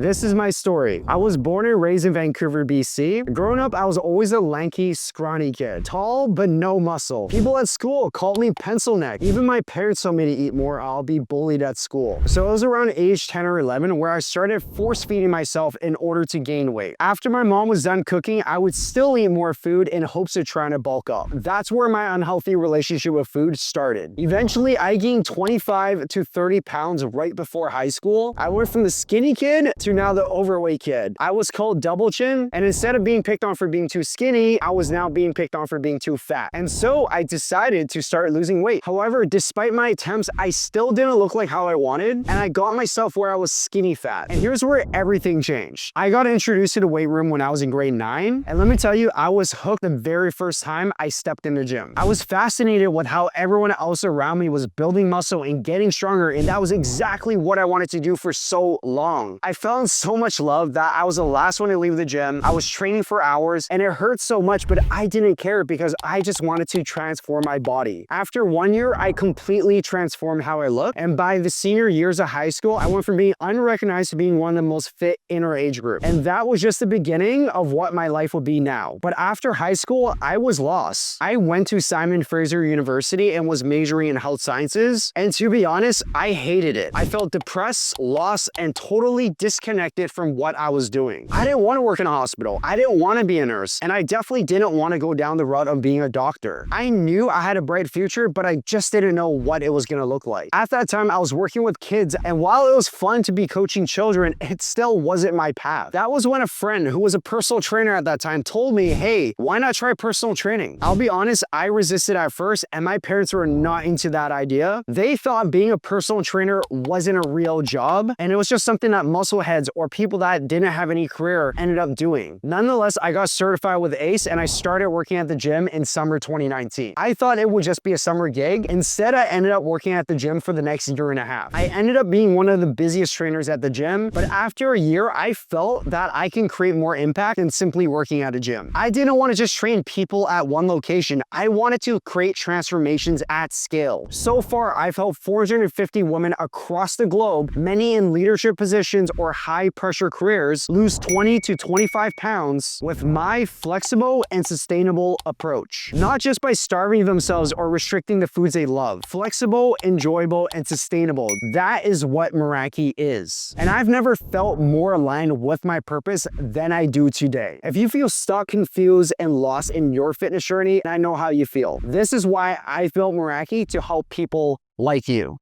This is my story. I was born and raised in Vancouver, BC. Growing up, I was always a lanky, scrawny kid. Tall, but no muscle. People at school called me pencil neck. Even my parents told me to eat more, I'll be bullied at school. So it was around age 10 or 11 where I started force feeding myself in order to gain weight. After my mom was done cooking, I would still eat more food in hopes of trying to bulk up. That's where my unhealthy relationship with food started. Eventually, I gained 25 to 30 pounds right before high school. I went from the skinny kid to now the overweight kid. I was called double chin, and instead of being picked on for being too skinny, I was now being picked on for being too fat. And so I decided to start losing weight. However, despite my attempts, I still didn't look like how I wanted, and I got myself where I was skinny fat. And here's where everything changed. I got introduced to the weight room when I was in grade 9, and let me tell you, I was hooked the very first time I stepped in the gym. I was fascinated with how everyone else around me was building muscle and getting stronger, and that was exactly what I wanted to do for so long. I fell in so much love that I was the last one to leave the gym. I was training for hours and it hurt so much, but I didn't care because I just wanted to transform my body. After 1 year, I completely transformed how I look. And by the senior years of high school, I went from being unrecognized to being one of the most fit in our age group. And that was just the beginning of what my life would be now. But after high school, I was lost. I went to Simon Fraser University and was majoring in health sciences. And to be honest, I hated it. I felt depressed, lost, and totally disconnected from what I was doing. I didn't want to work in a hospital. I didn't want to be a nurse. And I definitely didn't want to go down the route of being a doctor. I knew I had a bright future, but I just didn't know what it was going to look like. At that time, I was working with kids, and while it was fun to be coaching children, it still wasn't my path. That was when a friend who was a personal trainer at that time told me, hey, why not try personal training? I'll be honest, I resisted at first, and my parents were not into that idea. They thought being a personal trainer wasn't a real job, and it was just something that muscle heads or people that didn't have any career ended up doing. Nonetheless, I got certified with 𝐲𝐽𝐻 and I started working at the gym in summer 2019. I thought it would just be a summer gig. Instead, I ended up working at the gym for the next year and a half. I ended up being one of the busiest trainers at the gym, but after a year, I felt that I can create more impact than simply working at a gym. I didn't want to just train people at one location. I wanted to create transformations at scale. So far, I've helped 450 women across the globe, many in leadership positions or high pressure careers, lose 20 to 25 pounds with my flexible and sustainable approach. Not just by starving themselves or restricting the foods they love. Flexible, enjoyable, and sustainable. That is what 𝐟𝐢𝐿 is. And I've never felt more aligned with my purpose than I do today. If you feel stuck, confused, and lost in your fitness journey, I know how you feel. This is why I built 𝐟𝐿𝐼 to help people like you.